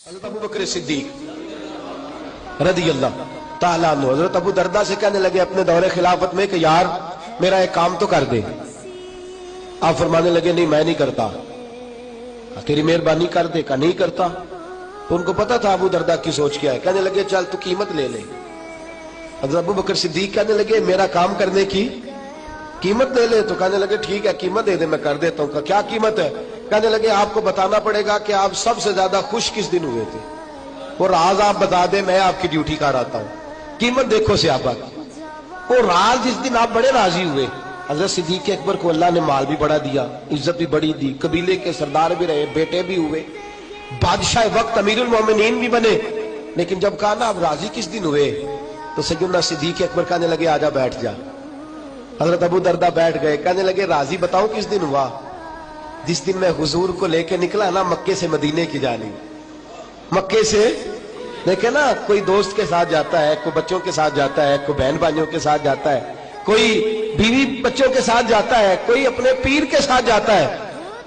हज़रत अबू बकर सिद्दीक रज़ी अल्लाह ताला अन्हु हज़रत अबू दरदा से कहने लगे अपने दौरे खिलाफत में कि यार मेरा एक काम तो कर दे। आप फरमाने लगे नहीं मैं नहीं करता। तेरी मेहरबानी कर दे। का नहीं करता। तो उनको पता था अबू दरदा की सोच क्या है। कहने लगे चल तू कीमत ले ले। हज़रत अबू बकर सिद्दीक कहने लगे मेरा काम करने की कीमत ले ले। तो कहने लगे ठीक है कीमत दे दे मैं कर देता हूँ। क्या कीमत है? कहने लगे आपको बताना पड़ेगा कि आप सबसे ज्यादा खुश किस दिन हुए थे। वो राज आप बता दे मैं आपकी ड्यूटी कर आता हूँ। कीमत देखो सहाबा की। वो राज जिस दिन आप बड़े राजी हुए। हज़रत सिद्दीक़ अकबर को अल्लाह ने माल भी बड़ा दिया, इज्जत भी बड़ी दी, कबीले के सरदार भी रहे, बेटे भी हुए, बादशाह वक्त अमीरुल मोमिनीन भी बने। लेकिन जब कहा ना आप राजी किस दिन हुए तो सैयदना सिद्दीक़ अकबर कहने लगे आजा बैठ जा। हज़रत अबू दरदा बैठ गए। कहने लगे राजी बताओ किस दिन हुआ? जिस दिन मैं हुजूर को लेके निकला ना मक्के से मदीने की जानिब। मक्के से देखे ना कोई दोस्त के साथ जाता है, कोई बच्चों के साथ जाता है, कोई बहन भाइयों के साथ जाता है, कोई बीवी बच्चों के साथ जाता है, कोई अपने पीर के साथ जाता है।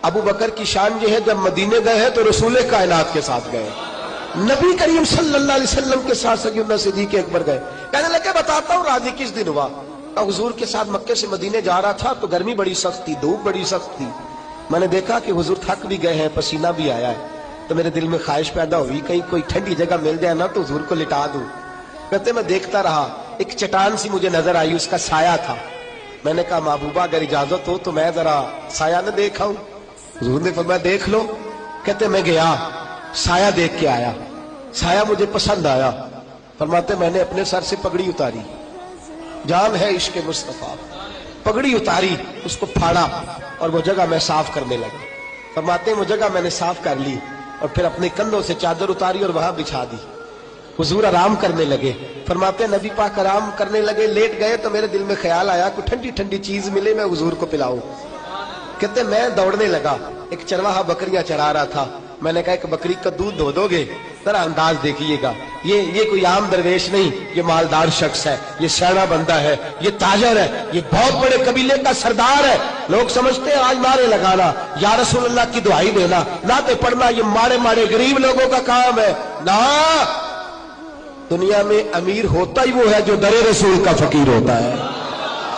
अबू बकर की शान ये है जब मदीने गए हैं तो रसूल कायनात के साथ गए, नबी करीम सल्लल्लाहु अलैहि वसल्लम के साथ सैयदना सिद्दीक़ अकबर गए। कहने लगे बताता हूँ राजी किस दिन हुआ। हुजूर के साथ मक्के से मदीने जा रहा था तो गर्मी बड़ी सख्त थी, धूप बड़ी सख्त थी। मैंने देखा कि हुजूर थक भी गए हैं, पसीना भी आया है, तो मेरे दिल में ख्वाहिश पैदा हुई कहीं कोई ठंडी जगह मिल जाए ना तो हुजूर को लिटा दूं। कहते मैं देखता रहा, एक चट्टान सी मुझे नजर आई, उसका साया था। मैंने कहा महबूबा अगर इजाजत हो तो मैं जरा साया न देखा हूं। हुजूर ने फरमाया देख लो। कहते मैं गया, साया देख के आया, साया मुझे पसंद आया। फरमाते मैंने अपने सर से पगड़ी उतारी, जान है इश्क मुस्तफा, पगड़ी उतारी, उसको फाड़ा और वो जगह मैं साफ करने लगा। फरमाते वो जगह मैंने साफ कर ली और फिर अपने कंधों से चादर उतारी और वहां बिछा दी। हुजूर आराम करने लगे। फरमाते नबी पाक आराम करने लगे, लेट गए तो मेरे दिल में ख्याल आया कोई ठंडी ठंडी चीज मिले मैं हुजूर को पिलाऊं। कहते मैं दौड़ने लगा, एक चरवाहा बकरियां चरा रहा था। मैंने कहा एक बकरी का दूध धो दोगे? जरा अंदाज देखिएगा, ये कोई आम दरवेश नहीं, ये मालदार शख्स है, ये सैना बंदा है, ये ताजर है, ये बहुत बड़े कबीले का सरदार है। लोग समझते हैं आज नारे लगाना, या रसूल अल्लाह की दुआई देना, नाते पढ़ना ये मारे मारे गरीब लोगों का काम है ना। दुनिया में अमीर होता ही वो है जो दरे रसूल का फकीर होता है।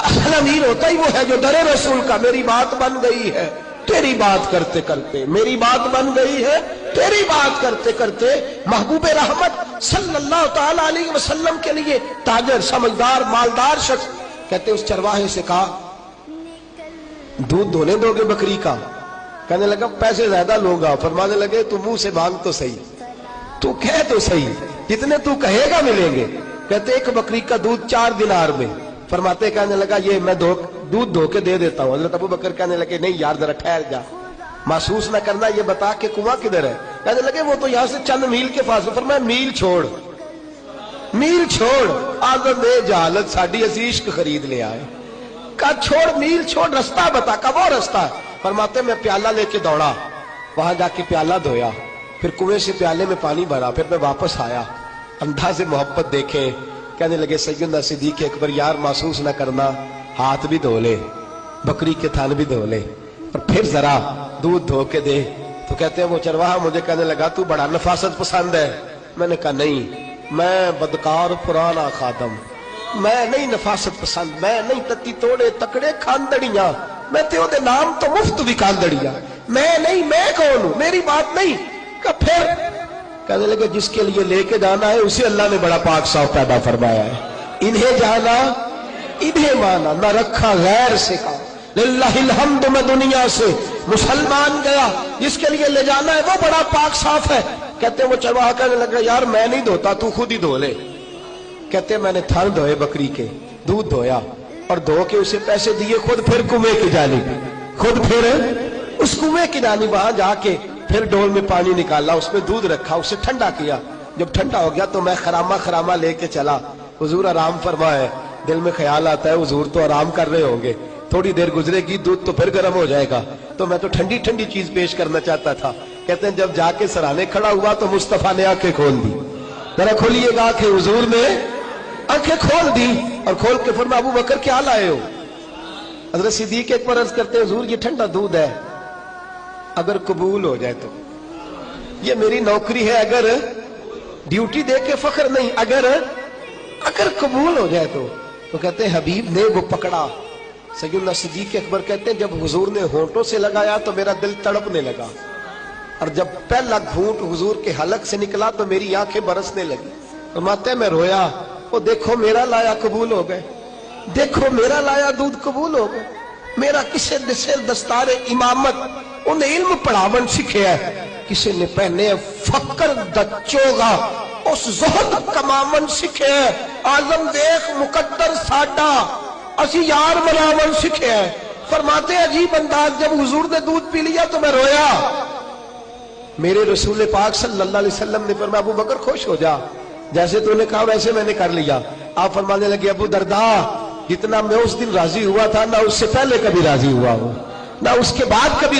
असल अमीर होता ही वो है जो दरे रसूल का। मेरी बात बन गई है तेरी बात करते करते, मेरी बात बन गई है तेरी बात करते करते। महबूब रहमत सल्लल्लाहु ताला अलैहि वसल्लम के लिए ताजर, समझदार, मालदार शख्स। कहते उस चरवाहे से कहा दूध धोने दोगे बकरी का? कहने लगा पैसे ज्यादा लूंगा। फरमाने लगे तू मुंह से मांग तो सही, तू कह तो सही, जितने तू कहेगा मिलेंगे। कहते एक बकरी का दूध 4 दिनार में। फरमाते कहने लगा ये मैं दूध धो के दे देता हूँ। हज़रत अबू बकर कहने लगे नहीं यार जरा ठहर जा, महसूस न करना, ये बता के कुआं किधर है? कहने लगे वो तो यहाँ से चंद मील के पास। फरमाया मील छोड़, मील छोड़, आदम दे जहालत साड़ी असी इश्क खरीद ले आए। का छोड़ मील छोड़, रास्ता बता। का वो रास्ता? फरमाते मैं प्याला लेके दौड़ा, वहां जाके प्याला धोया, फिर कुएं से प्याले में पानी भरा, फिर मैं वापस आया, अंदाज़े मोहब्बत देखे। कहने लगे सैयदना सिद्दीक़ अकबर यार महसूस न करना, हाथ भी धो ले, बकरी के थान भी धो ले और फिर जरा दूध धो के दे। तो कहते हैं वो चरवाहा मुझे कहने लगा तू बड़ा नफासत पसंद है। मैंने कहा नहीं, मैं बदकार पुराना खादम, मैं नहीं नफासत पसंद, मैं नहीं तत्ती तोड़े तकड़े खानदड़ियां, मैं ते ओदे नाम तो मुफ्त भी खानदड़ियां, मैं नहीं, मैं कौन हूं, मेरी बात नहीं। का फिर कहने लगे जिसके लिए लेके जाना है उसे अल्लाह ने बड़ा पाक साफ पैदा फरमाया है। इन्हें जाना इन्हें माना, न रखा गैर से का। लिल्लाहिल हम्द, मैं दुनिया से मुसलमान गया, जिसके लिए ले जाना है वो बड़ा पाक साफ है। कहते वो चरवाहा कहने लगा यार मैं नहीं धोता, तू खुद ही धो ले। कहते मैंने थन धोए बकरी के, दूध धोया और धो के उसे पैसे दिए, खुद फिर कुएं की जानिब, खुद फिर उस कुएं की जानिब वहां जाके फिर डोल में पानी निकाला, उसमें दूध रखा, उसे ठंडा किया। जब ठंडा हो गया तो मैं खरामा खरामा लेके चला। हुजूर आराम फरमाए। दिल में ख्याल आता है हुजूर तो आराम कर रहे होंगे, थोड़ी देर गुजरेगी दूध तो फिर गर्म हो जाएगा, तो मैं तो ठंडी ठंडी चीज पेश करना चाहता था। कहते हैं जब जाके सराहने खड़ा हुआ तो मुस्तफा ने आंखें खोल दी। जरा खोलिएगा आंखें। हुजूर ने आंखें खोल दी और खोल के फरमाया अबू बकर क्या लाए हो? हज़रत सिद्दीक़ एक पर अर्ज करते हुजूर ये ठंडा दूध है, अगर कबूल हो जाए तो یہ میری نوکری ہے, اگر ڈیوٹی دے کے فخر نہیں, اگر قبول ہو جائے تو کہتے ہیں حبیب نے وہ پکڑا. سیدنا صدیق اکبر کہتے ہیں جب حضور نے ہونٹوں سے لگایا تو میرا دل تڑپنے لگا, اور جب پہلا گھونٹ حضور کے حلق سے نکلا تو میری آنکھیں برسنے لگی. فرماتے ہیں میں رویا, وہ دیکھو میرا لایا قبول ہو گئے, دیکھو میرا لایا دودھ قبول ہو گئے. میرا کسے سر دستار امامت انہیں علم پڑھاون سکھیا ہے, کسی نے پہنے فقر دچوگا اس زہد کماون سکھیا ہے. آزم دیکھ مقدر ساڈا اسی یار مناون سکھیا ہے. فرماتے ہیں عجیب انداز, جب حضور نے دودھ پی لیا تو میں رویا. میرے رسول پاک صلی اللہ علیہ وسلم نے فرمایا ابو بکر خوش ہو جا, جیسے تو نے کہا ویسے میں نے کر لیا. آپ فرمانے لگے ابو دردا جتنا میں اس دن راضی ہوا تھا نہ اس سے پہلے کبھی راضی ہوا ہوں, نہ اس کے بعد کبھی